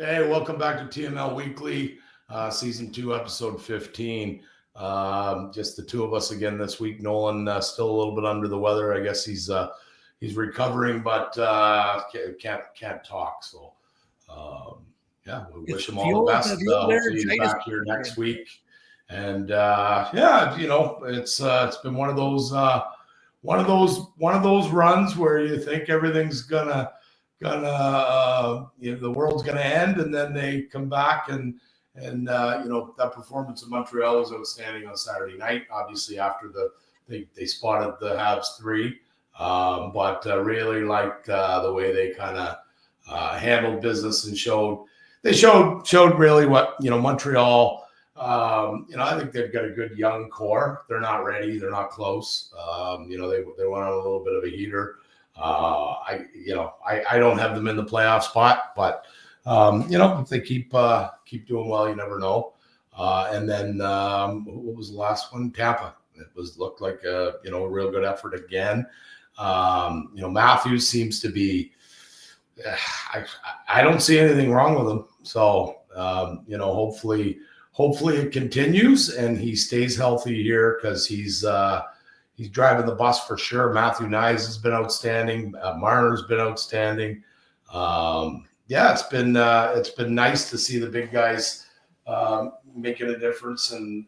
Hey, welcome back to TML Weekly, Season 2, Episode 15. Just the two of us again this week. Nolan still a little bit under the weather. I guess he's recovering, but can't talk. So, we wish him all the best. Hopefully he's back here next week. And it's been one of those runs where you think everything's gonna the world's gonna end, and then they come back and that performance of Montreal was outstanding on Saturday night. Obviously, after they spotted the Habs 3, but really liked the way they kind of handled business and showed really what Montreal. I think they've got a good young core. They're not ready. They're not close. They went on a little bit of a heater. I don't have them in the playoff spot, but if they keep doing well, you never know. And then what was the last one? Tampa. It looked like a real good effort again. Matthews seems to be. I don't see anything wrong with him. So hopefully it continues and he stays healthy here, because he's driving the bus for sure. Matthew Knies has been outstanding. Marner's been outstanding. It's been nice to see the big guys making a difference and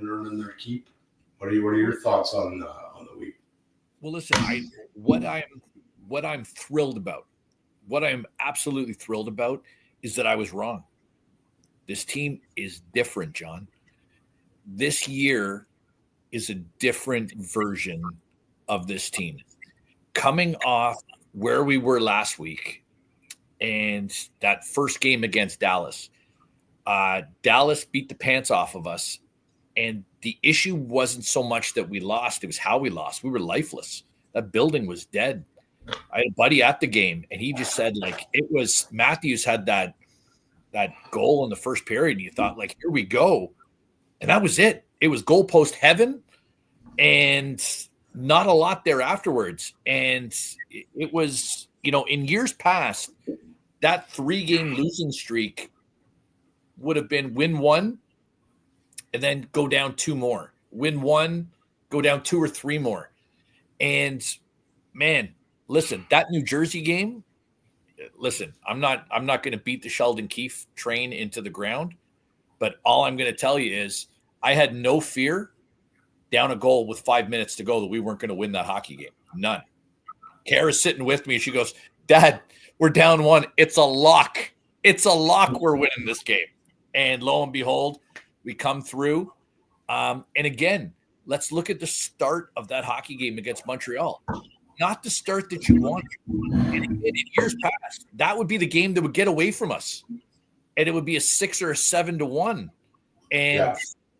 earning their keep. What are your thoughts on the week? Well, listen, what I'm thrilled about, what I'm absolutely thrilled about, is that I was wrong. This team is different, John. This year is a different version of this team. Coming off where we were last week and that first game against Dallas, Dallas beat the pants off of us. And the issue wasn't so much that we lost, it was how we lost. We were lifeless. That building was dead. I had a buddy at the game, and he just said, it was Matthews had that goal in the first period, and you thought, here we go. And that was it. It was goalpost heaven and not a lot there afterwards. And it was, in years past, that 3-game losing streak would have been win 1 and then go down 2 more. Win 1, go down 2 or 3 more. And man, listen, that New Jersey game, I'm not going to beat the Sheldon Keefe train into the ground, but all I'm going to tell you is I had no fear down a goal with 5 minutes to go that we weren't going to win that hockey game. None. Kara's sitting with me, and she goes, "Dad, we're down 1. It's a lock. It's a lock. We're winning this game." And lo and behold, we come through. And again, let's look at the start of that hockey game against Montreal. Not the start that you want. And in years past, that would be the game that would get away from us. And it would be a 6 or a 7-1. And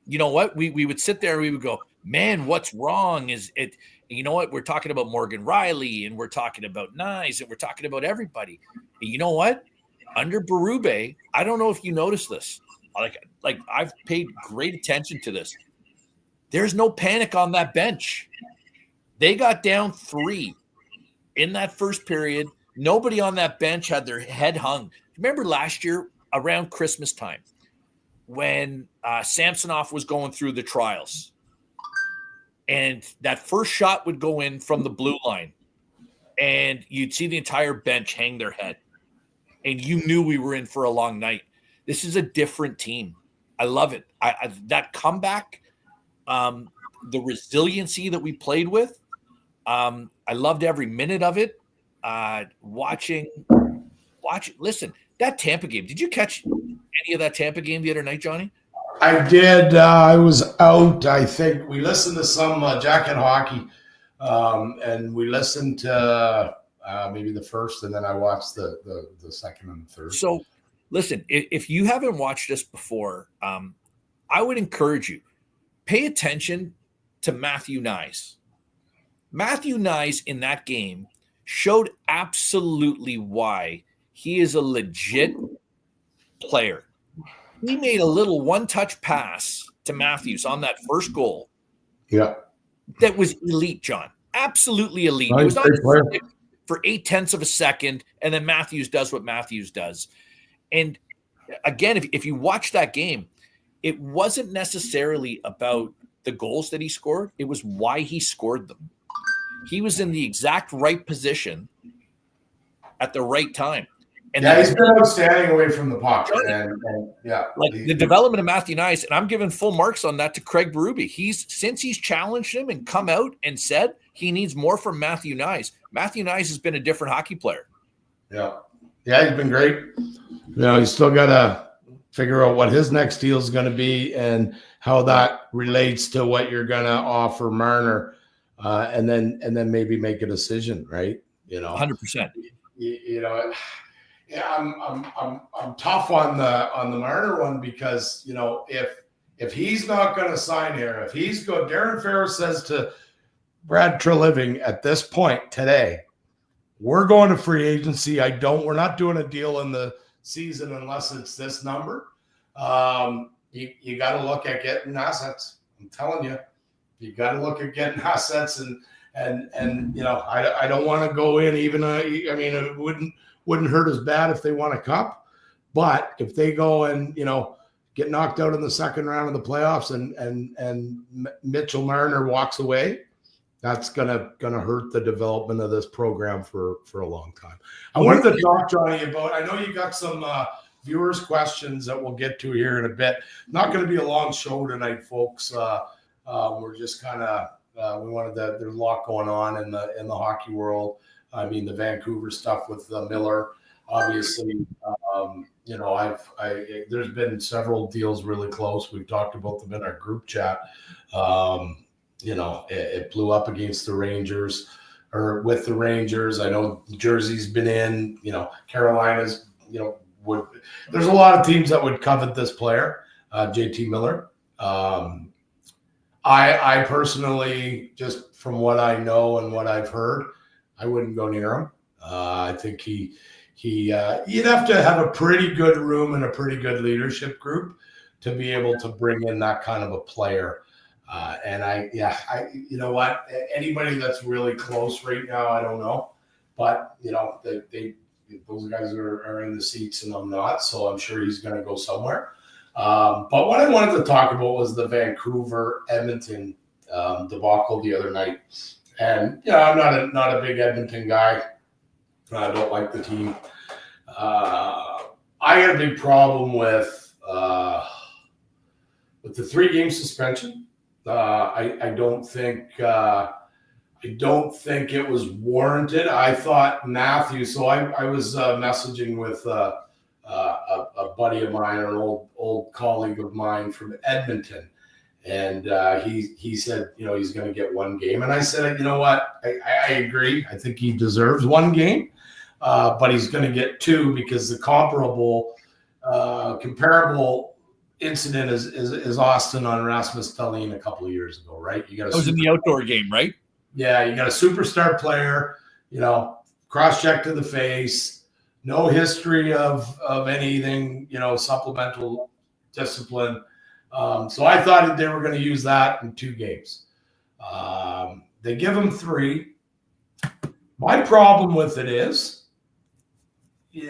you know what? We would sit there and we would go, man, what's wrong? Is it, you know what? We're talking about Morgan Riley, and we're talking about Knies, and we're talking about everybody. And you know what? Under Berube, I don't know if you noticed this. Like I've paid great attention to this. There's no panic on that bench. They got down 3 in that first period. Nobody on that bench had their head hung. Remember last year around Christmas time when Samsonov was going through the trials, and that first shot would go in from the blue line, and you'd see the entire bench hang their head, and you knew we were in for a long night. This is a different team. I love it. That comeback, the resiliency that we played with, I loved every minute of it. Watching. Listen, that Tampa game. Did you catch any of that Tampa game the other night, Johnny? I did. I was out. I think we listened to some Jacket Hockey, and we listened to maybe the first, and then I watched the second and the third. So, listen, if you haven't watched this before, I would encourage you, pay attention to Matthew Knies. Matthew Knies in that game showed absolutely why he is a legit player. He made a little one-touch pass to Matthews on that first goal. Yeah. That was elite, John. Absolutely elite. Nice. It was on for 0.8 of a second, and then Matthews does what Matthews does. And again, if you watch that game, it wasn't necessarily about the goals that he scored. It was why he scored them. He was in the exact right position at the right time. And he's been outstanding away from the puck. And the development of Matthew Nyes, and I'm giving full marks on that to Craig Berube. Since he's challenged him and come out and said he needs more from Matthew Nyes. Matthew Nyes has been a different hockey player. Yeah, he's been great. He's still got to figure out what his next deal is going to be and how that relates to what you're going to offer Marner, and then maybe make a decision, right? 100%. Yeah, I'm tough on the Marner one because if he's not going to sign here, Darren Ferris says to Brad Treliving at this point today, we're going to free agency. We're not doing a deal in the season unless it's this number. You got to look at getting assets. I'm telling you, you got to look at getting assets and I don't want to go in even. It wouldn't hurt as bad if they won a cup, but if they go and get knocked out in the second round of the playoffs and Mitchell Marner walks away, that's gonna hurt the development of this program for a long time. I wanted to talk, Johnny, about. I know you got some viewers' questions that we'll get to here in a bit. Not going to be a long show tonight, folks. We're just kind of there's a lot going on in the hockey world. I mean, the Vancouver stuff with Miller, obviously. There's been several deals really close. We've talked about them in our group chat. It blew up against the Rangers or with the Rangers. I know Jersey's been in. Carolina's. There's a lot of teams that would covet this player, JT Miller. I personally, just from what I know and what I've heard, I wouldn't go near him. I think you'd have to have a pretty good room and a pretty good leadership group to be able to bring in that kind of a player. You know what? Anybody that's really close right now, I don't know. But those guys are in the seats and I'm not, so I'm sure he's going to go somewhere. But what I wanted to talk about was the Vancouver Edmonton debacle the other night. And I'm not a big Edmonton guy. I don't like the team. I had a big problem with the 3-game suspension. I don't think it was warranted. I thought Matthew. So I was messaging with a buddy of mine, an old colleague of mine from Edmonton. And he said, he's going to get 1 game. And I said, you know what? I agree. I think he deserves 1 game, but he's going to get 2 because the comparable incident is Austin on Rasmus Dahlin a couple of years ago, right? It was in the outdoor game, right? Yeah, you got a superstar player, cross-check to the face, no history of anything, supplemental discipline. So I thought they were going to use that in 2 games. They give him 3. My problem with it is,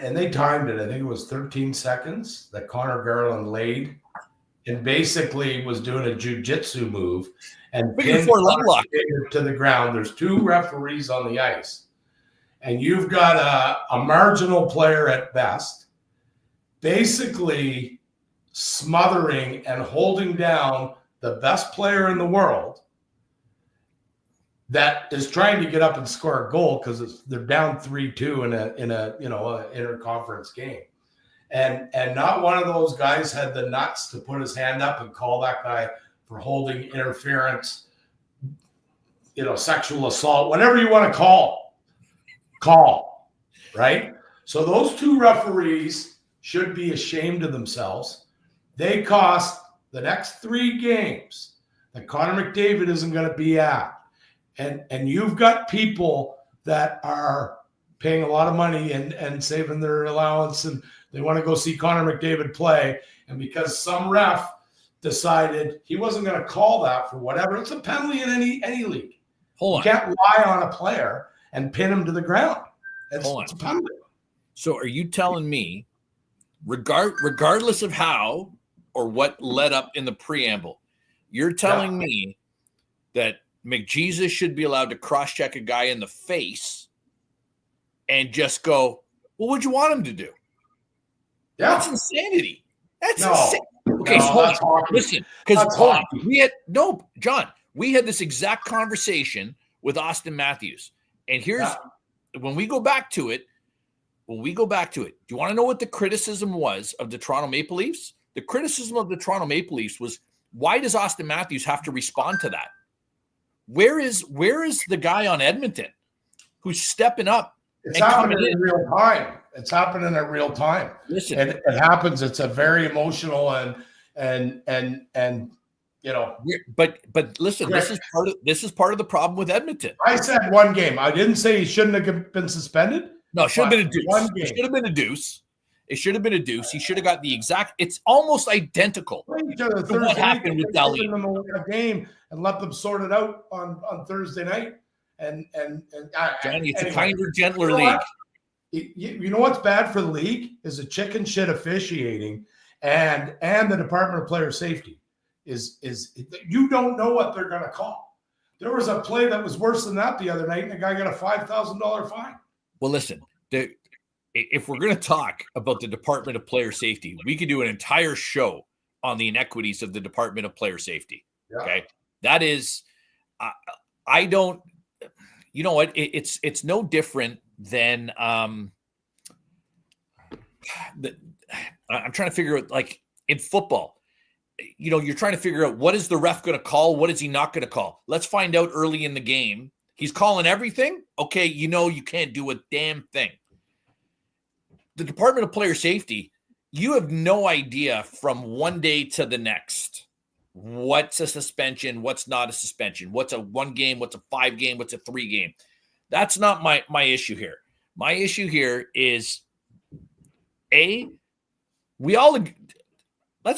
and they timed it, I think it was 13 seconds that Connor Garland laid and basically was doing a jiu-jitsu move and pinned to the ground. There's 2 referees on the ice. And you've got a marginal player at best, basically smothering and holding down the best player in the world that is trying to get up and score a goal because they're down 3-2 in a interconference game, and not one of those guys had the nuts to put his hand up and call that guy for holding, interference, sexual assault, whatever you want to call, right? So those 2 referees should be ashamed of themselves. They cost the next 3 games that Connor McDavid isn't going to be at. And you've got people that are paying a lot of money and saving their allowance, and they want to go see Connor McDavid play. And because some ref decided he wasn't going to call that for whatever, it's a penalty in any league. Hold on. You can't lie on a player and pin him to the ground. It's a penalty. So are you telling me regardless of how or what led up in the preamble, you're telling me that McJesus should be allowed to cross-check a guy in the face and just go, well, what'd you want him to do? Yeah. That's insanity. That's insane. Okay, so listen, because John, we had this exact conversation with Austin Matthews. And here's when we go back to it, do you want to know what the criticism was of the Toronto Maple Leafs? The criticism of the Toronto Maple Leafs was, why does Austin Matthews have to respond to that? Where is the guy on Edmonton who's stepping up? It's happening in real time. It's happening at real time. Listen, and it happens. It's a very emotional and you know. But listen, this is part of the problem with Edmonton. I said one game. I didn't say he shouldn't have been suspended. No, it should have been a deuce. One game. It should have been a deuce. It should have been a deuce. He should have got the exact. It's almost identical to what happened with Dali. A game and let them sort it out on Thursday night. And Johnny, it's anyway, a kinder, gentler league. You know what's bad for the league is the chicken shit officiating and the Department of Player Safety is you don't know what they're going to call. There was a play that was worse than that the other night, and the guy got a $5,000 fine. Well, listen, if we're going to talk about the Department of Player Safety, we could do an entire show on the inequities of the Department of Player Safety. Yeah. Okay, that is, I don't. You know what? It's no different than I'm trying to figure out, like in football, you know, you're trying to figure out what is the ref going to call, what is he not going to call. Let's find out early in the game. He's calling everything. Okay, you know you can't do a damn thing. The Department of Player Safety, you have no idea from one day to the next what's a suspension, what's not a suspension, what's a 1 game, what's a 5 game, what's a 3 game. That's not my issue here. My issue here is, let's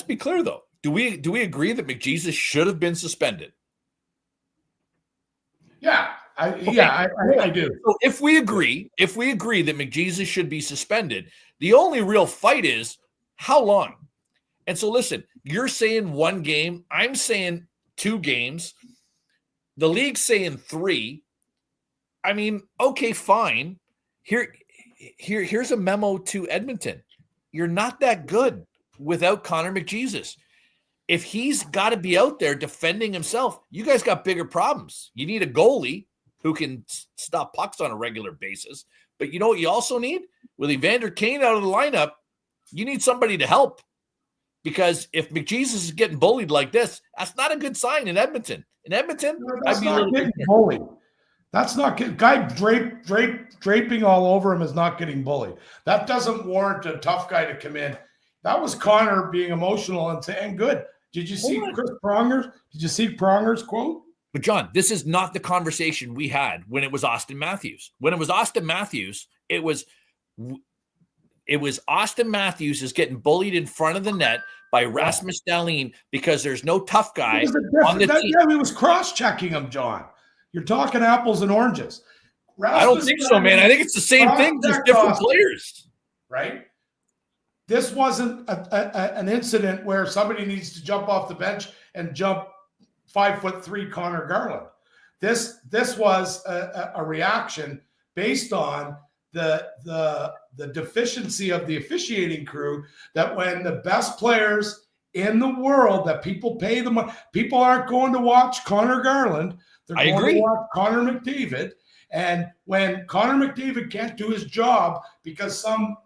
be clear though. Do we agree that McJesus should have been suspended? Yeah, I do. So if we agree that McJesus should be suspended, the only real fight is how long. And so listen, you're saying 1 game, I'm saying 2 games, the league's saying 3. I mean, okay, fine. Here's a memo to Edmonton. You're not that good without Connor McJesus. If he's got to be out there defending himself, you guys got bigger problems. You need a goalie who can stop pucks on a regular basis. But you know what you also need? With Evander Kane out of the lineup, you need somebody to help. Because if McJesus is getting bullied like this, that's not a good sign in Edmonton. In Edmonton, I'd be a little getting bullied. That's not good. Guy draping all over him is not getting bullied. That doesn't warrant a tough guy to come in. That was Connor being emotional and saying good. Did you see Chris Pronger? Did you see Pronger's quote? But John, this is not the conversation we had when it was Austin Matthews. When it was Austin Matthews, it was Austin Matthews is getting bullied in front of the net by Rasmus Dahlin because there's no tough guy on the team. Yeah, he was cross-checking him, John. You're talking apples and oranges. I don't think so, man. I think it's the same thing, just different players. Right? This wasn't an incident where somebody needs to jump off the bench and jump 5'3" Connor Garland. This was a reaction based on the deficiency of the officiating crew, that when the best players in the world that people pay the money, people aren't going to watch Connor Garland. They're going to watch Connor McDavid. And when Connor McDavid can't do his job because some,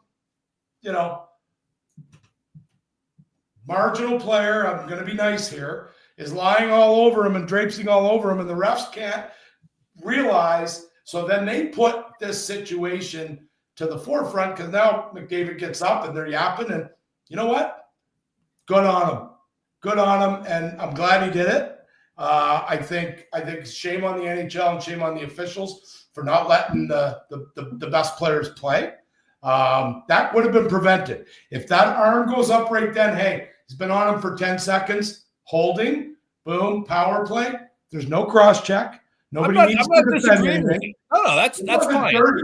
marginal player, I'm going to be nice here, is lying all over him and drapesing all over him, and the refs can't realize. So then they put this situation to the forefront because now McDavid gets up and they're yapping. And you know what? Good on him. Good on him. And I'm glad he did it. I think shame on the NHL and shame on the officials for not letting the best players play. That would have been prevented. If that arm goes up right then, hey, he's been on him for 10 seconds, holding, boom, power play. There's no cross check. Nobody needs to defend anything. No, that's fine. Dirty.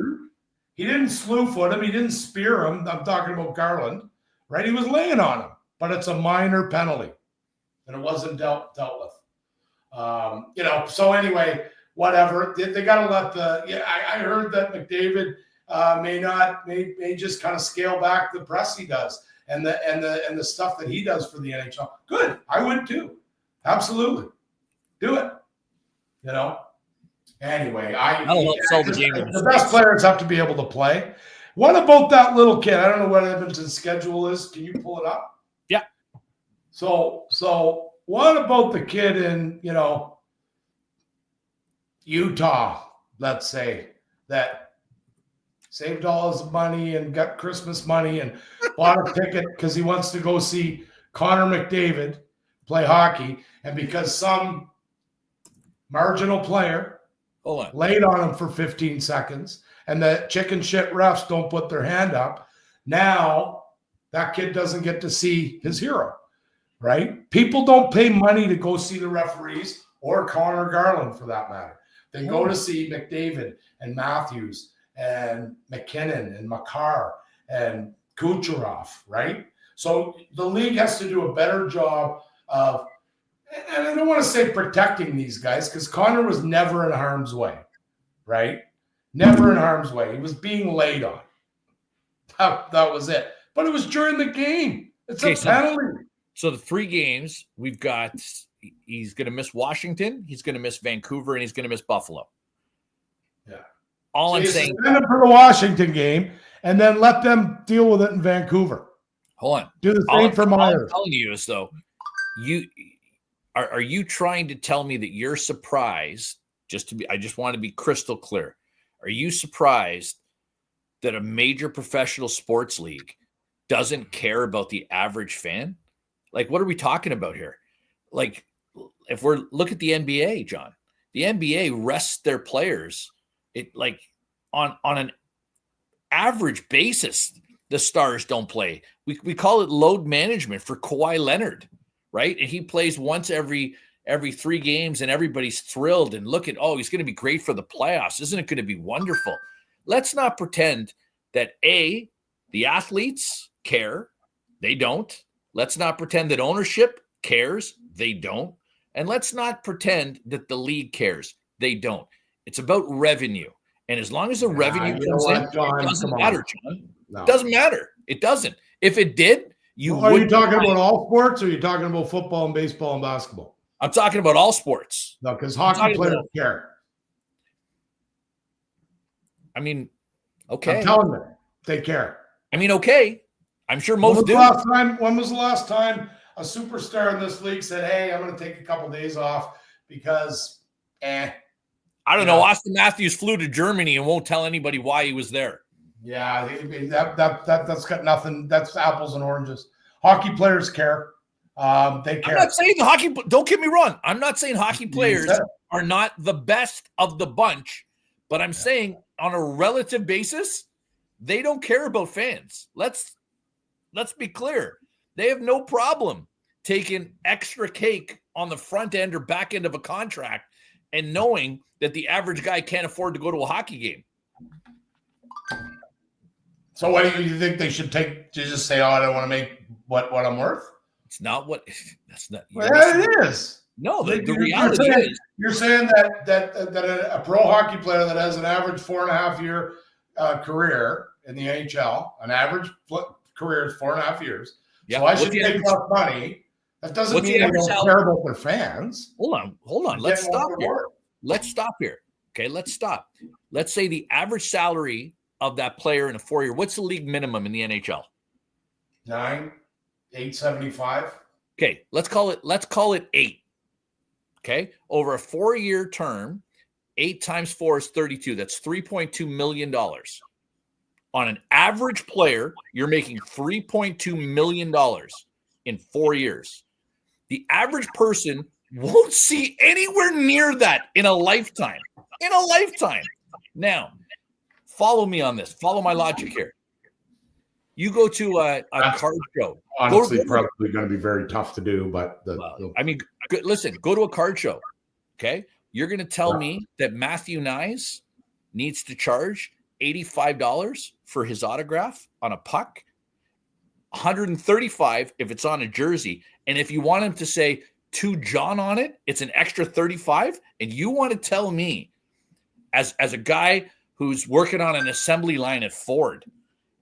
He didn't slew foot him. He didn't spear him. I'm talking about Garland, right? He was laying on him, but it's a minor penalty, and it wasn't dealt with. So anyway, whatever. They got to let I heard that McDavid may just kind of scale back the press he does and the stuff that he does for the NHL. Good, I would too. Absolutely, do it. Anyway, the best players have to be able to play. What about that little kid? I don't know what Edmonton's schedule is. Can you pull it up? Yeah. So what about the kid in, Utah, let's say, that saved all his money and got Christmas money and bought a ticket because he wants to go see Connor McDavid play hockey, and because some marginal player laid on him for 15 seconds and the chicken shit refs don't put their hand up, now that kid doesn't get to see his hero, right? People don't pay money to go see the referees or Connor Garland for that matter. They go to see McDavid and Matthews and McKinnon and Makar and Kucherov, right? So the league has to do a better job of, and I don't want to say protecting these guys, because Connor was never in harm's way, right? Never in harm's way. He was being laid on. That was it. But it was during the game. It's a penalty. So the 3 games we've got, he's going to miss Washington, he's going to miss Vancouver, and he's going to miss Buffalo. Yeah. All I'm saying, suspend him for the Washington game, and then let them deal with it in Vancouver. Hold on. Do the same for Myers. All I'm telling you is, though, are you trying to tell me that you're surprised? I just want to be crystal clear. Are you surprised that a major professional sports league doesn't care about the average fan? Like, what are we talking about here? Like, if look at the NBA, John, the NBA rests their players. On an average basis, the stars don't play. We call it load management for Kawhi Leonard, right? And he plays once every 3 games, and everybody's thrilled and he's going to be great for the playoffs. Isn't it going to be wonderful? Let's not pretend that the athletes care. They don't. Let's not pretend that ownership cares. They don't. And let's not pretend that the league cares. They don't. It's about revenue. And as long as the revenue comes in, it doesn't matter, John. No. It doesn't matter. It doesn't. If it did, are you talking about all sports, or are you talking about football and baseball and basketball? I'm talking about all sports. No, because hockey players care. I mean, okay. I'm telling you, they care. I mean, okay. I'm sure most do. When was the last time a superstar in this league said, "Hey, I'm going to take a couple days off because I don't know. Austin Matthews flew to Germany and won't tell anybody why he was there." Yeah, that's got nothing. That's apples and oranges. Hockey players care. They care. I'm not saying don't get me wrong. I'm not saying hockey players are not the best of the bunch, but I'm saying on a relative basis, they don't care about fans. Let's be clear. They have no problem taking extra cake on the front end or back end of a contract and knowing that the average guy can't afford to go to a hockey game. So what do you think they should take? To just say, "Oh, I don't want to make what I'm worth"? It's not what. That's not. Well, it is. No, the reality is. You're saying that a pro hockey player that has an average 4.5 year career in the NHL, an average career is 4.5 years. Yeah. So I should take less money. That doesn't mean they don't care about their fans. Hold on. Let's stop here. Okay, let's stop. Let's say the average salary of that player in a 4-year. What's the league minimum in the NHL? $9,875. Okay, let's call it 8. Okay, over a 4-year term, 8 times 4 is 32. That's $3.2 million. On an average player, you're making $3.2 million in 4 years. The average person won't see anywhere near that in a lifetime. Now, follow me on this. Follow my logic here. You go to a card show. Honestly, probably going to be very tough to do, but listen, go to a card show. Okay, you're going to tell me that Matthew Nyes needs to charge $85 for his autograph on a puck. $135 if it's on a jersey. And if you want him to say to John on it, it's an extra $35. And you want to tell me, as a guy who's working on an assembly line at Ford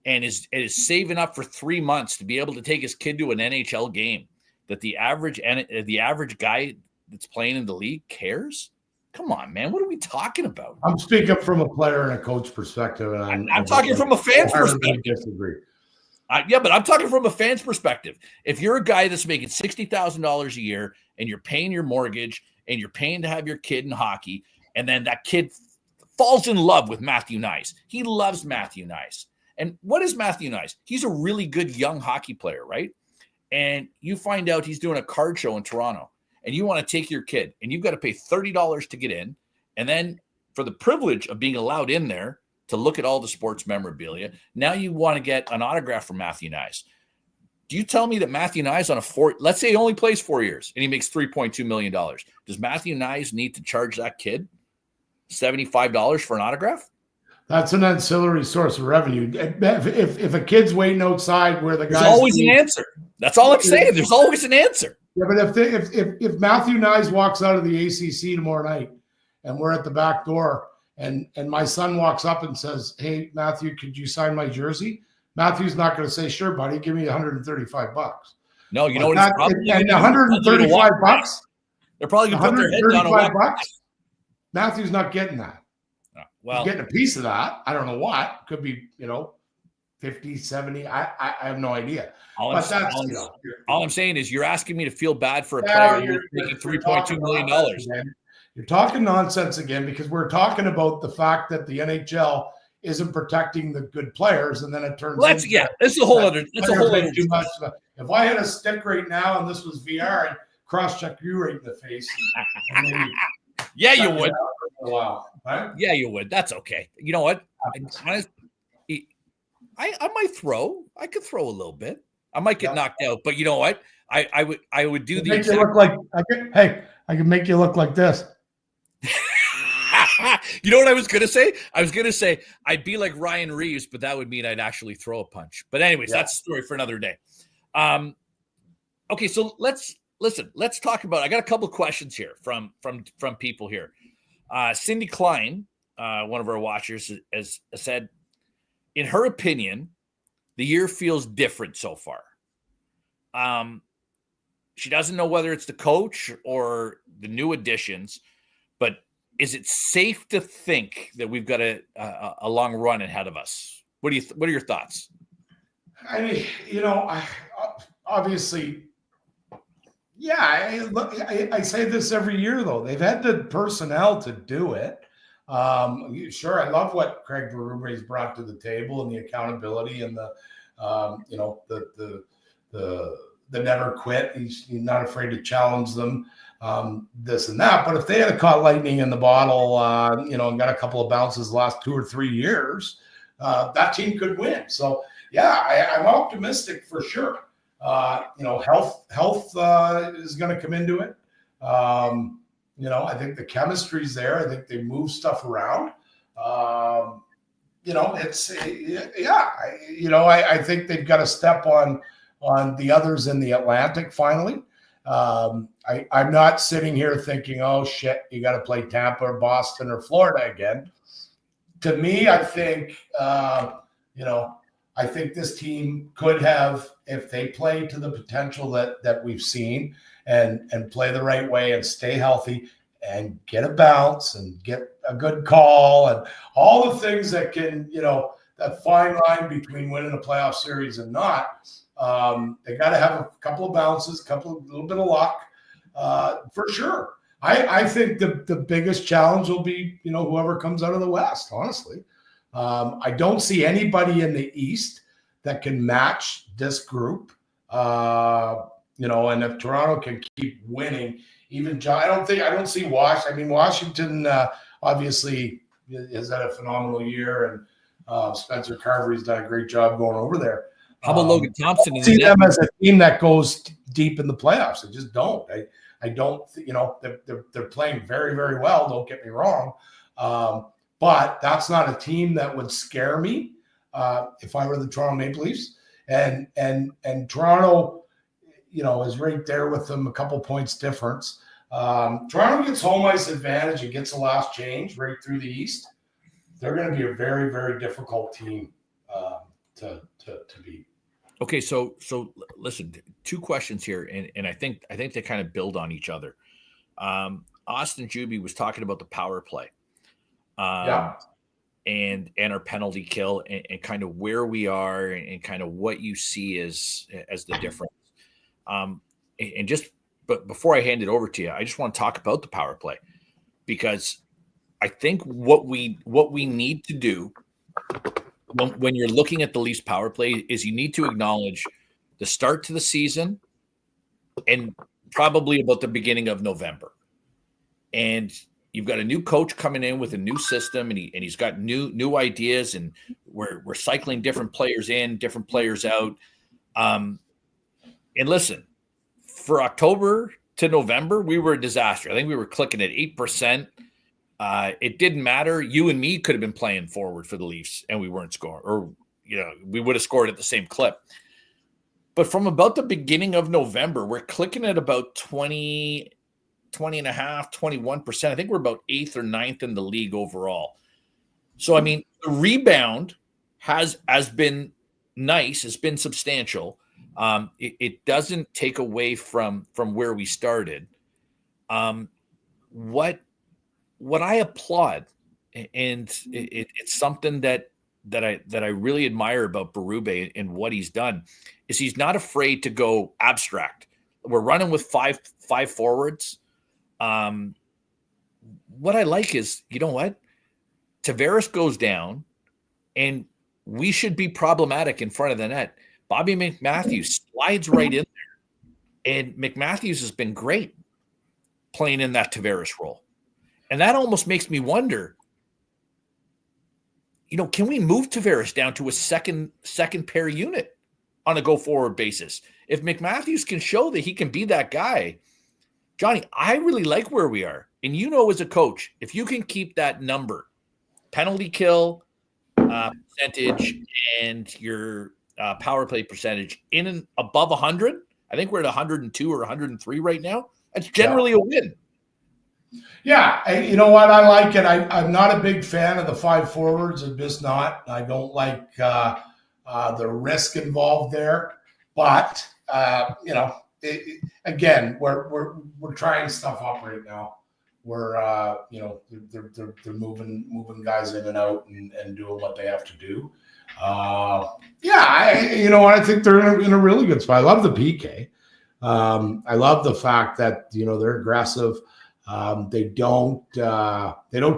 and is saving up for 3 months to be able to take his kid to an NHL game, that the average guy that's playing in the league cares? Come on, man. What are we talking about? I'm speaking from a player and a coach perspective. And I'm talking from a fan's perspective. Disagree. Yeah, but I'm talking from a fan's perspective. If you're a guy that's making $60,000 a year and you're paying your mortgage and you're paying to have your kid in hockey, and then that kid falls in love with Matthew Nice. He loves Matthew Nice. And what is Matthew Nice? He's a really good young hockey player, right? And you find out he's doing a card show in Toronto, and you want to take your kid, and you've got to pay $30 to get in, and then for the privilege of being allowed in there to look at all the sports memorabilia, now you want to get an autograph from Matthew Nice. Do you tell me that Matthew Nice let's say he only plays 4 years and he makes $3.2 million. Does Matthew Nice need to charge that kid $75 for an autograph? That's an ancillary source of revenue. If a kid's waiting outside where the guy's... There's always an answer. That's all I'm saying. There's always an answer. Yeah, but if Matthew Nice walks out of the ACC tomorrow night and we're at the back door and my son walks up and says, "Hey, Matthew, could you sign my jersey?" Matthew's not going to say, "Sure, buddy, give me $135." No, you know what? And $135. They're probably going to put their head down on bucks. Matthew's not getting that. Well, he's getting a piece of that. I don't know what. Could be, 50, 70. I have no idea. All I'm saying is you're asking me to feel bad for a player who's making $3.2 million. You're talking nonsense again because we're talking about the fact that the NHL isn't protecting the good players, and then it turns out it's a whole other. It's a whole other. Too much. If I had a stick right now and this was VR, I'd cross-check you right in the face. And yeah, you would. Wow. Right? Yeah, you would. That's okay. You know what? I might throw. I could throw a little bit. I might get knocked out, but you know what? I would do the exact. I can make you look like this. You know what I was going to say? I was going to say I'd be like Ryan Reeves, but that would mean I'd actually throw a punch. But anyways, that's a story for another day. Okay, so let's talk about, I got a couple of questions here from people here. Cindy Klein, one of our watchers, has said, in her opinion, the year feels different so far. She doesn't know whether it's the coach or the new additions, but is it safe to think that we've got a long run ahead of us? What are your thoughts? I mean, obviously, yeah. I say this every year though. They've had the personnel to do it. Sure, I love what Craig Berube's brought to the table and the accountability and the never quit. He's not afraid to challenge them, this and that. But if they had caught lightning in the bottle, and got a couple of bounces the last 2 or 3 years, that team could win. So yeah, I'm optimistic for sure. Health is going to come into it. I think the chemistry's there. I think they move stuff around. I think they've got to step on the others in the Atlantic finally. I'm not sitting here thinking, oh shit, you got to play Tampa or Boston or Florida again. To me, I think, I think this team could have, if they play to the potential that we've seen and play the right way and stay healthy and get a bounce and get a good call and all the things that can, that fine line between winning a playoff series and not. They got to have a couple of bounces, a little bit of luck, for sure. I think the biggest challenge will be, whoever comes out of the West, honestly. I don't see anybody in the East that can match this group. And if Toronto can keep winning, even John, I don't see Washington. I mean, Washington obviously has had a phenomenal year, and Spencer Carvery's done a great job going over there. How about Logan Thompson? I see them as a team that goes deep in the playoffs. I just don't. I don't. They're playing very, very well. Don't get me wrong, but that's not a team that would scare me if I were the Toronto Maple Leafs. And Toronto, is right there with them, a couple points difference. Toronto gets home ice advantage and gets the last change right through the East. They're going to be a very, very difficult team to beat. Okay, so listen, two questions here, and I think they kind of build on each other. Austin Juby was talking about the power play, and our penalty kill, and kind of where we are, and kind of what you see as the difference. And just, but before I hand it over to you, I just want to talk about the power play, because I think what we need to do when you're looking at the Leafs power play is you need to acknowledge the start to the season and probably about the beginning of November. And you've got a new coach coming in with a new system, and he's got new ideas, and we're cycling different players in, different players out. And listen, for October to November, we were a disaster. I think we were clicking at 8%. It didn't matter. You and me could have been playing forward for the Leafs and we weren't scoring, or, we would have scored at the same clip. But from about the beginning of November, we're clicking at about 20 and a half, 21%. I think we're about 8th or 9th in the league overall. So, I mean, the rebound has been nice. It's been substantial. It doesn't take away from where we started. What I applaud, and it's something that I really admire about Berube and what he's done, is he's not afraid to go abstract. We're running with five forwards. What I like is, you know what? Tavares goes down, and we should be problematic in front of the net. Bobby McMatthews slides right in there, and McMatthews has been great playing in that Tavares role. And that almost makes me wonder, can we move Tavares down to a second pair unit on a go-forward basis? If McMatthews can show that he can be that guy, Johnny, I really like where we are. And as a coach, if you can keep that number, penalty kill percentage and your power play percentage in and above 100, I think we're at 102 or 103 right now. That's generally a win. Yeah, you know what? I like it. I'm not a big fan of the five forwards. I'm just not. I don't like the risk involved there. But again, we're trying stuff up right now. We're they're moving guys in and out and doing what they have to do. I think they're in a really good spot. I love the PK. I love the fact that they're aggressive. They don't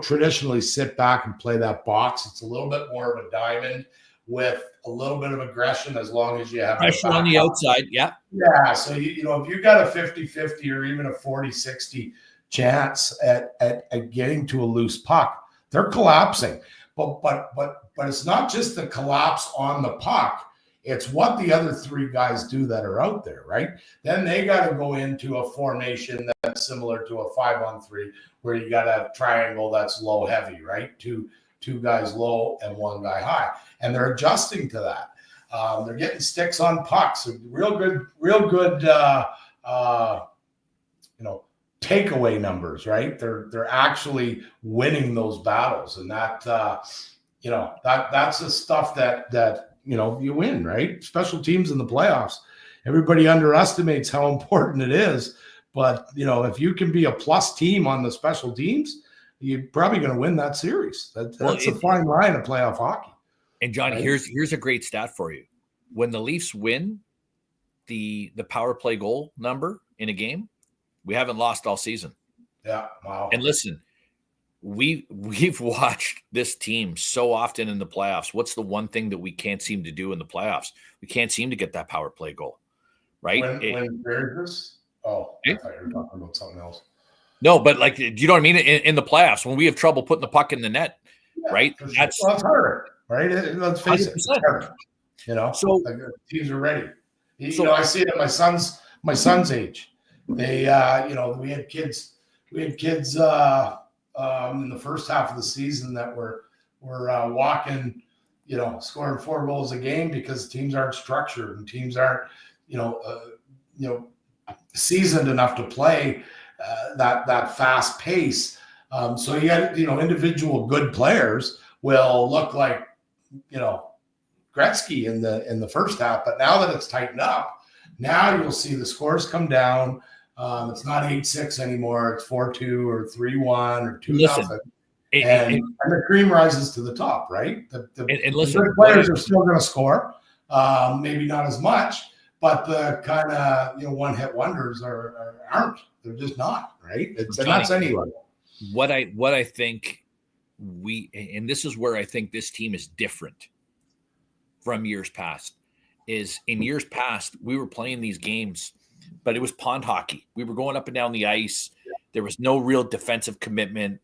traditionally sit back and play that box. It's a little bit more of a diamond with a little bit of aggression, as long as you have pressure on the outside. Yeah. Yeah. So, if you've got a 50-50 or even a 40-60 chance at getting to a loose puck, they're collapsing. But it's not just the collapse on the puck. It's what the other three guys do that are out there, right? Then they got to go into a formation that's similar to a 5-on-3, where you got a triangle that's low heavy, right? Two guys low and one guy high, and they're adjusting to that. They're getting sticks on pucks. Real good takeaway numbers, right? They're actually winning those battles, and that's the stuff that you win, right? Special teams in the playoffs. Everybody underestimates how important it is. But, if you can be a plus team on the special teams, you're probably going to win that series. That's a fine line of playoff hockey. And, Johnny, right? Here's a great stat for you. When the Leafs win the power play goal number in a game, we haven't lost all season. Yeah, wow. And listen, we've watched this team so often in the playoffs. What's the one thing that we can't seem to do in the playoffs? We can't seem to get that power play goal, right? When Vegas? Oh, I thought you were talking about something else. No, but do you know what I mean? In the playoffs, when we have trouble putting the puck in the net, right? Sure. That's harder, right? Let's face 100%. It, it's harder. So teams are ready. I see it at my son's age. They, we had kids in the first half of the season that were walking, scoring 4 goals a game because teams aren't structured and teams aren't, seasoned enough to play that fast pace. So you got, individual good players will look like, Gretzky in the first half, but now that it's tightened up, now you'll see the scores come down. It's not 8-6 anymore. It's 4-2 or 3-1 or 2-0. And the cream rises to the top, right? The good players are still going to score, maybe not as much, but the kind of one-hit wonders aren't. They're just not, right? And that's anyone. What I think and this is where I think this team is different from years past, is in years past we were playing these games, but it was pond hockey. We were going up and down the ice. There was no real defensive commitment.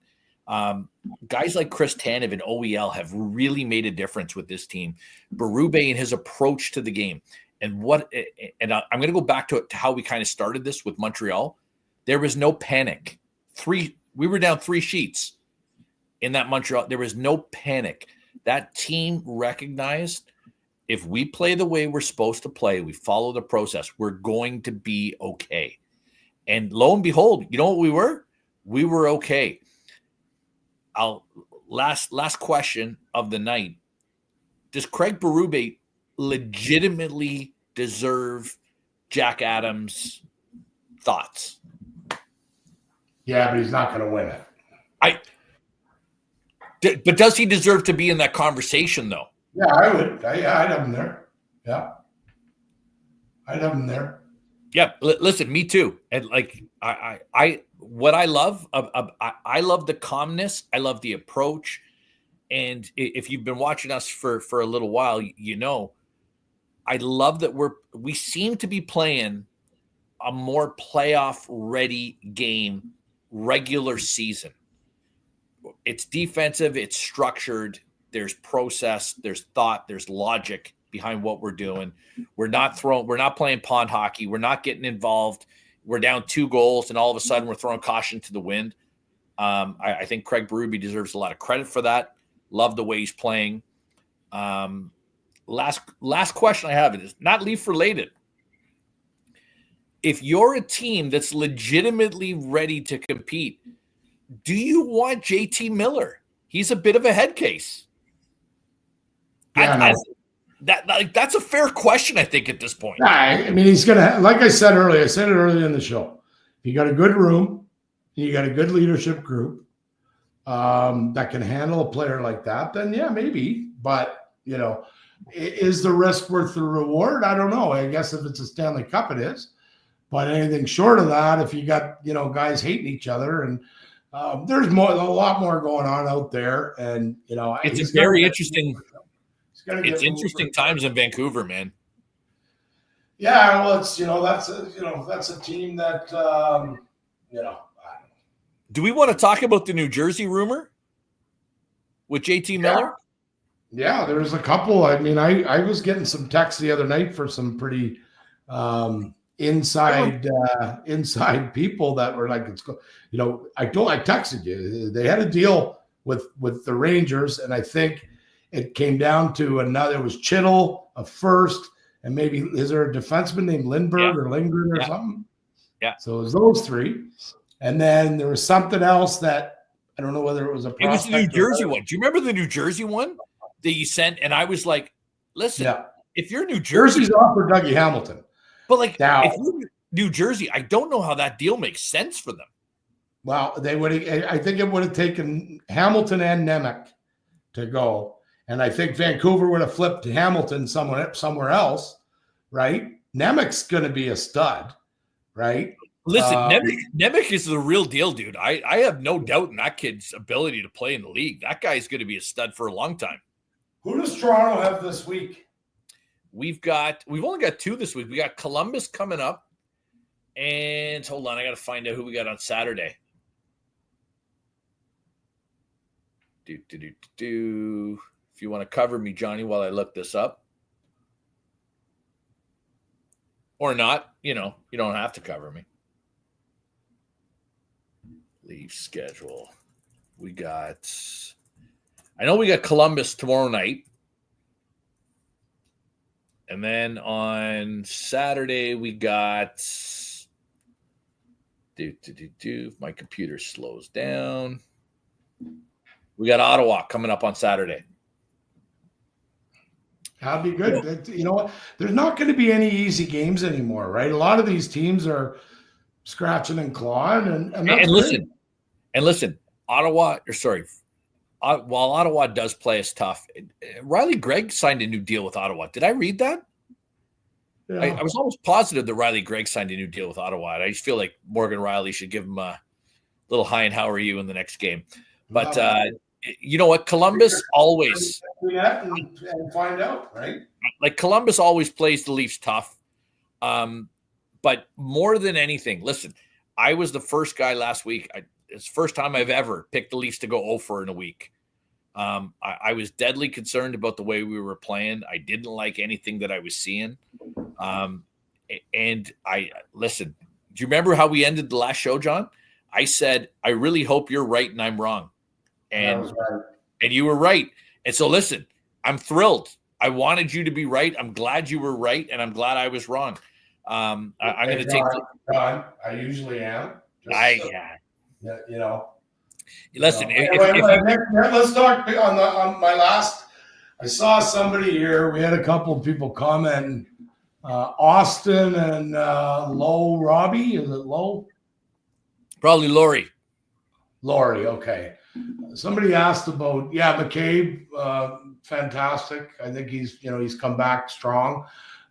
Guys like Chris Tanev and OEL have really made a difference with this team. Berube and his approach to the game. And I'm going to go back to how we kind of started this with Montreal. There was no panic. We were down 3 sheets in that Montreal. There was no panic. That team recognized, if we play the way we're supposed to play, we follow the process, we're going to be okay. And lo and behold, you know what we were? We were okay. Last question of the night. Does Craig Berube legitimately deserve Jack Adams' thoughts? Yeah, but he's not going to win it. But does he deserve to be in that conversation, though? Yeah, I would. I'd have him there. Yeah, I'd have him there. Yeah, listen, me too. And like what I love, I love the calmness. I love the approach. And if you've been watching us for a little while, I love that we seem to be playing a more playoff ready game regular season. It's defensive, it's structured, there's process, there's thought, there's logic behind what we're doing. We're not playing pond hockey, we're not getting involved. We're down 2 goals and all of a sudden we're throwing caution to the wind. I think Craig Berube deserves a lot of credit for that. Love the way he's playing. Last question I have is not Leaf related. If you're a team that's legitimately ready to compete, do you want JT Miller? He's a bit of a head case. Yeah, that's a fair question, I think, at this point. I mean, he's going to, like I said it earlier in the show, if you got a good room, you got a good leadership group that can handle a player like that, then yeah, maybe. But, is the risk worth the reward? I don't know. I guess if it's a Stanley Cup, it is. But anything short of that, if you got, guys hating each other and there's a lot more going on out there. And, it's very interesting. It's interesting times in Vancouver, man. Yeah, well, it's that's a team that Do we want to talk about the New Jersey rumor with JT Miller? Yeah, there's a couple. I mean, I was getting some texts the other night for some pretty inside people that were like, I texted you. They had a deal with the Rangers, and I think it came down to another. It was Chittle, a first, and maybe is there a defenseman named Lindbergh or Lindgren or something? Yeah. So it was those 3, and then there was something else that I don't know whether it was a prospect. It was the New Jersey one. Do you remember the New Jersey one that you sent? And I was like, listen, if you're New Jersey, Jersey's offered Dougie Hamilton, but like now, if you're New Jersey, I don't know how that deal makes sense for them. Well, I think it would have taken Hamilton and Nemec to go. And I think Vancouver would have flipped Hamilton somewhere else, right? Nemec's going to be a stud, right? Listen, Nemec is the real deal, dude. I have no doubt in that kid's ability to play in the league. That guy's going to be a stud for a long time. Who does Toronto have this week? We've only got 2 this week. We got Columbus coming up. And hold on, I got to find out who we got on Saturday. If you want to cover me, Johnny, while I look this up. Or not, you don't have to cover me. Leave schedule. I know we got Columbus tomorrow night. And then on Saturday, we got if my computer slows down. We got Ottawa coming up on Saturday. That'd be good. You know what? There's not going to be any easy games anymore, right? A lot of these teams are scratching and clawing, and that's listen, Ottawa, while Ottawa does play us tough, Riley Gregg signed a new deal with Ottawa. Did I read that? Yeah. I was almost positive that Riley Gregg signed a new deal with Ottawa. And I just feel like Morgan Riley should give him a little hi and how are you in the next game. But you know what? Columbus always and find out, right? Like Columbus always plays the Leafs tough. But more than anything, listen, I was the first guy last week. It's the first time I've ever picked the Leafs to go 0 in a week. I was deadly concerned about the way we were playing. I didn't like anything that I was seeing. And listen, do you remember how we ended the last show, John? I said, I really hope you're right and I'm wrong. And you were right. And so listen, I'm thrilled. I wanted you to be right. I'm glad you were right. And I'm glad I was wrong. I'm going to take John, I usually am. You know. Listen, let's talk on my last. I saw somebody here. We had a couple of people comment. Austin and Low Robbie. Is it Low? Probably Laurie. Okay. Somebody asked about McCabe. Fantastic. I think he's come back strong.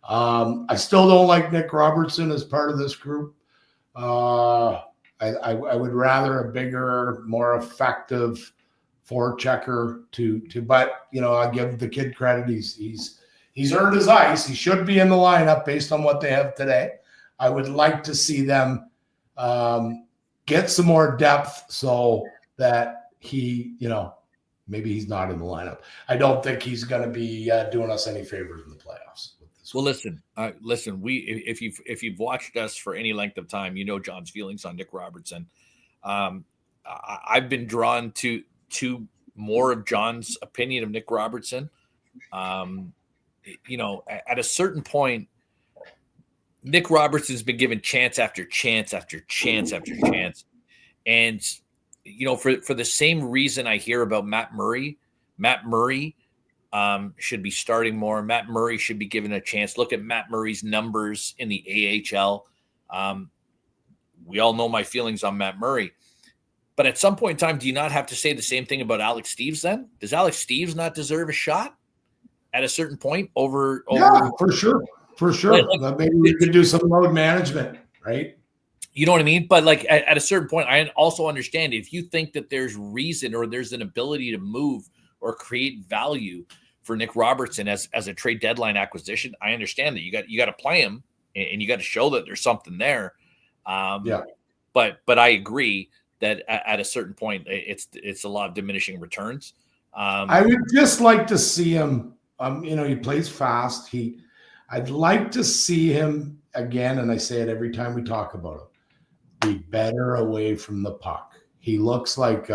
I still don't like Nick Robertson as part of this group. I would rather a bigger, more effective forechecker but I give the kid credit. He's earned his ice. He should be in the lineup based on what they have today. I would like to see them get some more depth so that he, maybe he's not in the lineup. I don't think he's going to be doing us any favors in the playoffs. Well, listen. If you've watched us for any length of time, you know John's feelings on Nick Robertson. I've been drawn to more of John's opinion of Nick Robertson. At a certain point, Nick Robertson's been given chance after chance after chance after chance, and for the same reason I hear about Matt Murray. Should be starting more. Matt Murray should be given a chance. Look at Matt Murray's numbers in the AHL. We all know my feelings on Matt Murray. But at some point in time, do you not have to say the same thing about Alex Steeves then? Does Alex Steeves not deserve a shot at a certain point over Yeah, for sure. Maybe we could do some load management, right? You know what I mean? But at a certain point, I also understand if you think that there's reason or there's an ability to move or create value for Nick Robertson as a trade deadline acquisition, I understand that you got to play him and you got to show that there's something there. But I agree that at a certain point it's a lot of diminishing returns. I would just like to see him. He plays fast. I'd like to see him again, and I say it every time we talk about him, be better away from the puck. He looks like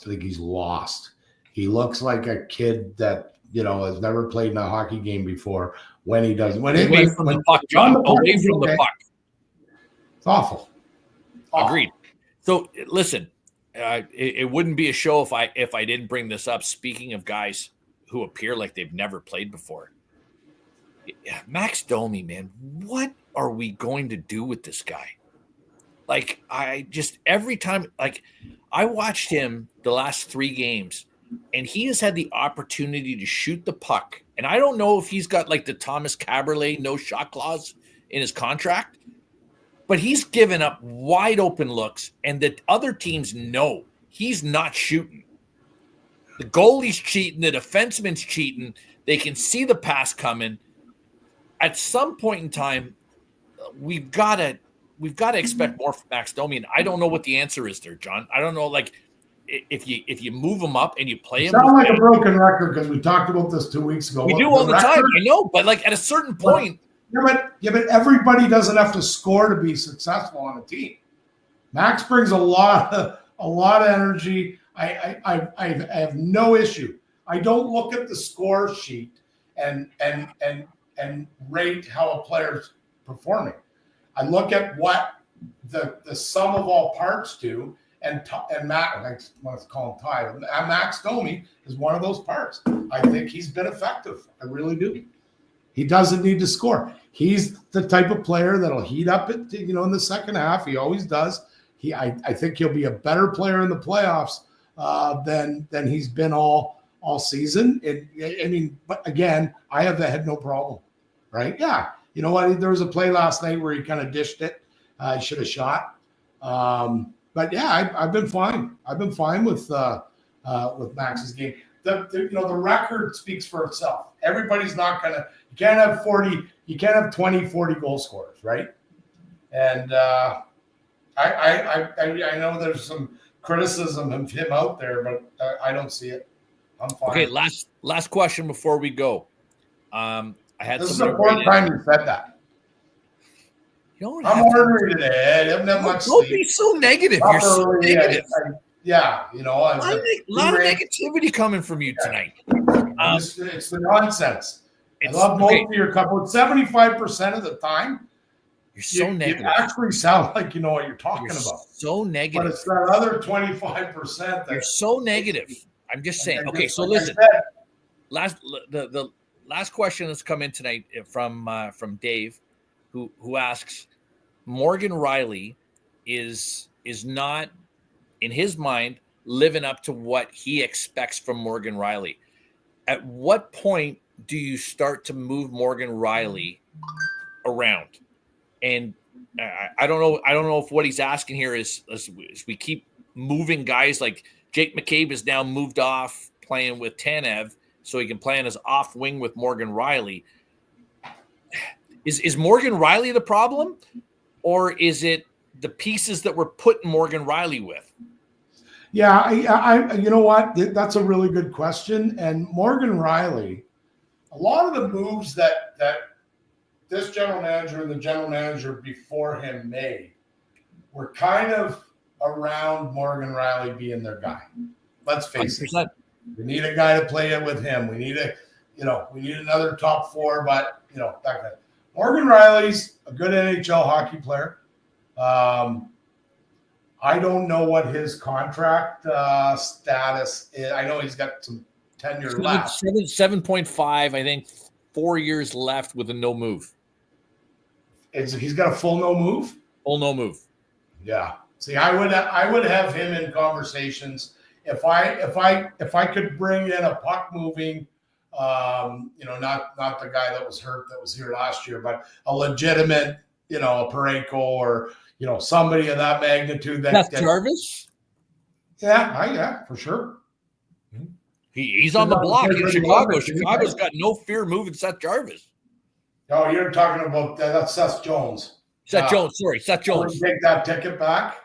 he's lost. He looks like a kid that has never played in a hockey game before. When he doesn't, away from the puck, John, away from the puck. It's awful. Agreed. So listen, it wouldn't be a show if I didn't bring this up. Speaking of guys who appear like they've never played before, Max Domi, man, what are we going to do with this guy? Every time, I watched him the last 3 games. And he has had the opportunity to shoot the puck. And I don't know if he's got the Thomas Caberlet no shot clause in his contract, but he's given up wide open looks, and the other teams know he's not shooting. The goalie's cheating, the defenseman's cheating. They can see the pass coming. At some point in time, we've got to expect more from Max Domi. And I don't know what the answer is there, John. I don't know, if you move him up and you play him, sound like a broken record because we talked about this 2 weeks ago. We do all the time, I know, but at a certain point, but everybody doesn't have to score to be successful on a team. Max brings a lot of energy. I have no issue. I don't look at the score sheet and and rate how a player's performing. I look at what the sum of all parts do, and Matt, I want to call him Ty. Max Domi is one of those parts. I think he's been effective. I really do. He doesn't need to score. He's the type of player that'll heat up it, in the second half. He always does. I think he'll be a better player in the playoffs than he's been all season. But again, I had no problem, right? Yeah, you know what? There was a play last night where he kind of dished it. He should have shot. But yeah, I've been fine. I've been fine with Max's game. The record speaks for itself. Everybody's not gonna. You can't have 40. You can't have 20, 40 goal scorers, right? And I know there's some criticism of him out there, but I don't see it. I'm fine. Okay, last question before we go. I had this is the fourth time you said that. I'm ornery today. I haven't had much sleep. Don't be so negative. You're so negative. Yeah, a lot of negativity coming from you tonight. It's the nonsense. I love most of your couple. 75% of the time, you're so negative. You actually sound like you know what you're talking about. So negative. But it's that other 25%. You're so negative. I'm just saying. Okay, so listen. The last question that's come in tonight from Dave, who asks, Morgan Rielly is not, in his mind, living up to what he expects from Morgan Rielly. At what point do you start to move Morgan Rielly around? And I don't know if what he's asking here is we keep moving guys like Jake McCabe is now moved off playing with Tanev so he can play on his off wing with Morgan Rielly. Is Morgan Rielly the problem, or is it the pieces that we're putting Morgan Rielly with? Yeah, I you know what? That's a really good question. And Morgan Rielly, a lot of the moves that this general manager and the general manager before him made were kind of around Morgan Rielly being their guy. Let's face 100%. It. We need a guy to play it with him. We need another top four, but that guy. Morgan Rielly's a good NHL hockey player. I don't know what his contract status is. I know he's got some tenure left. 7.5, I think 4 years left with a no move. He's got a full no move? Full no move. Yeah. See, I would have him in conversations if I could bring in a puck moving, not the guy that was hurt that was here last year, but a legitimate, a Parayko or somebody of that magnitude. That Jarvis. Yeah, for sure. He's on the block in Chicago. Chicago's got no fear moving Seth Jarvis. Oh, you're talking about that's Seth Jones. Seth Jones. Take that ticket back.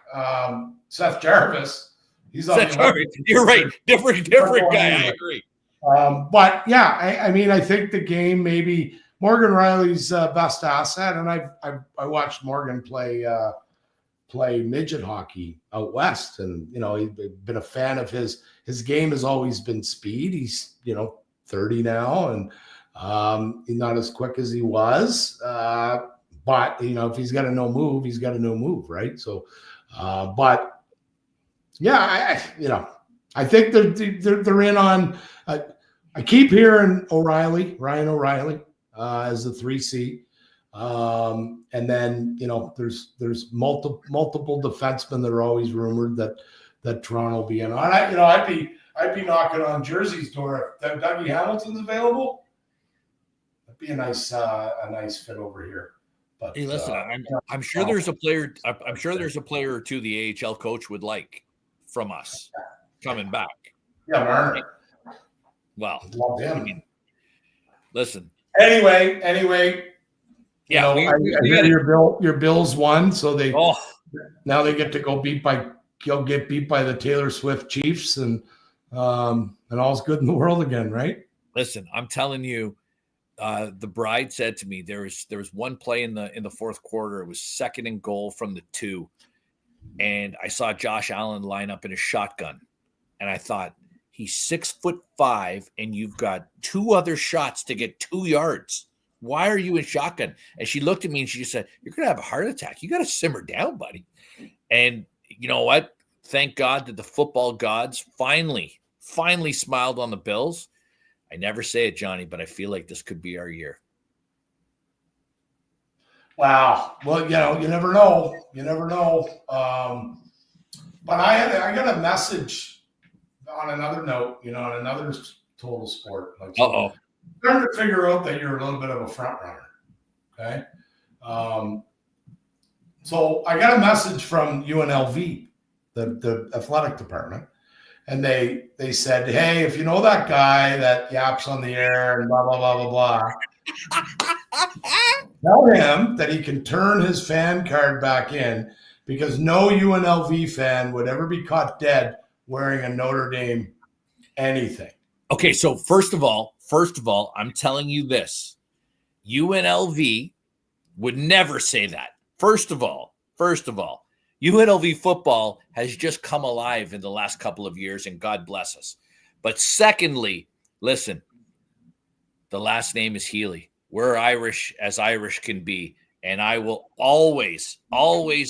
Seth Jarvis. He's on Seth Jarvis. You're right. Different guy. I agree. But yeah, I think the game maybe Morgan Rielly's best asset, and I watched Morgan play midget hockey out west, and he's been a fan of his game has always been speed. He's 30 now, and he's not as quick as he was, but if he's got a no move, he's got a no move, right? So but yeah, I think they're in on I keep hearing Ryan O'Reilly as the 3C. And then there's multiple defensemen that are always rumored that Toronto will be in. I'd be knocking on Jersey's door if Dougie Hamilton's available. That'd be a nice fit over here. But hey, listen, I'm sure there's a player. I'm sure there's a player or two the AHL coach would like from us coming back. Yeah, Marner. Well, love him. Listen. Anyway. Yeah, I hear your Bills won, so now they get to go get beat by the Taylor Swift Chiefs, and all's good in the world again, right? Listen, I'm telling you, the bride said to me there was one play in the fourth quarter. It was second and goal from the 2, and I saw Josh Allen line up in a shotgun, and I thought he's 6'5", and you've got 2 other shots to get 2 yards. Why are you in shotgun? And she looked at me and she just said, you're going to have a heart attack. You got to simmer down, buddy. And you know what? Thank God that the football gods finally smiled on the Bills. I never say it, Johnny, but I feel like this could be our year. Wow. Well, you never know. You never know. But I got a message on another note, on another total sport. Like, Uh-oh. Starting to figure out that you're a little bit of a front runner. Okay. So I got a message from UNLV, the athletic department, and they said, hey, if you know that guy that yaps on the air and blah, blah, blah, blah, blah, tell him that he can turn his fan card back in, because no UNLV fan would ever be caught dead wearing a Notre Dame anything. Okay, so first of all, I'm telling you this. UNLV would never say that. First of all, UNLV football has just come alive in the last couple of years, and God bless us. But secondly, listen, the last name is Healy. We're Irish as Irish can be, and I will always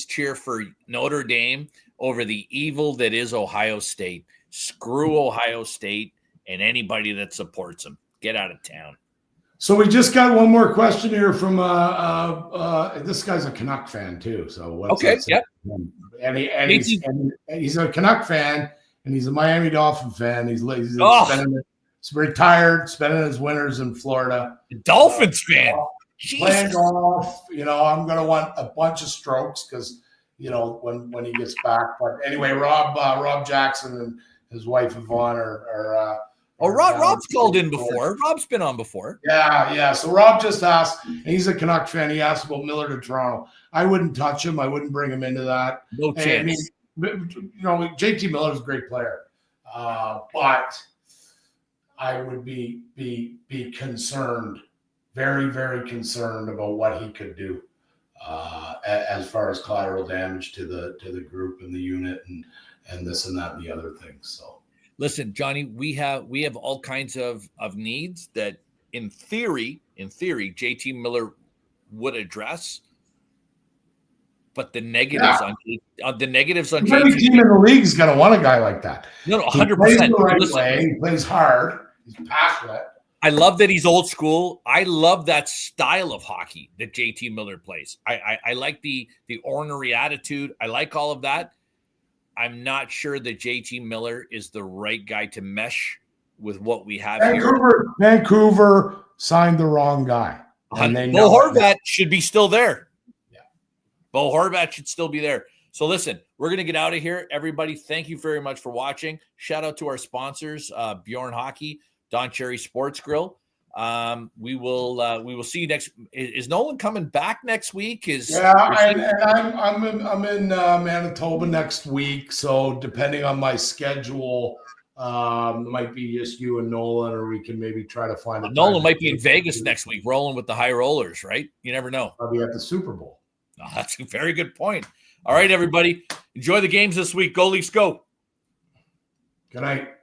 cheer for Notre Dame over the evil that is Ohio State. Screw Ohio State and anybody that supports them. Get out of town. So we just got one more question here from this guy's a Canuck fan too. So what's okay, yep. And he's a Canuck fan, and he's a Miami Dolphin fan. He's retired, spending his winters in Florida. Dolphins fan. Playing golf. I'm gonna want a bunch of strokes because when he gets back. But anyway, Rob Jackson and his wife Yvonne are Rob's called in before. Rob's been on before. Yeah. So Rob just asked, and he's a Canuck fan. He asked about Miller to Toronto. I wouldn't touch him. I wouldn't bring him into that. No chance. JT Miller's a great player, but I would be concerned, very, very concerned about what he could do as far as collateral damage to the group and the unit and this and that and the other things. So. Listen, Johnny, we have all kinds of needs that in theory, JT Miller would address, but the negatives on every JT. team in the league is going to want a guy like that. No, 100%. He plays the right way. He plays hard. He's passionate. I love that he's old school. I love that style of hockey that JT Miller plays. I like the ornery attitude. I like all of that. I'm not sure that JT Miller is the right guy to mesh with what we have here. Vancouver signed the wrong guy. Bo Horvat should be still there. Yeah. Bo Horvat should still be there. So listen, we're going to get out of here. Everybody, thank you very much for watching. Shout out to our sponsors, Bjorn Hockey, Don Cherry Sports Grill. We will see you next. Is Nolan coming back next week? I'm in Manitoba next week, so depending on my schedule, it might be just you and Nolan, or we can maybe try to find. Nolan might be in Vegas next week, rolling with the high rollers, right? You never know. I'll be at the Super Bowl. Oh, that's a very good point. All right, everybody, enjoy the games this week. Go Leafs, go! Good night.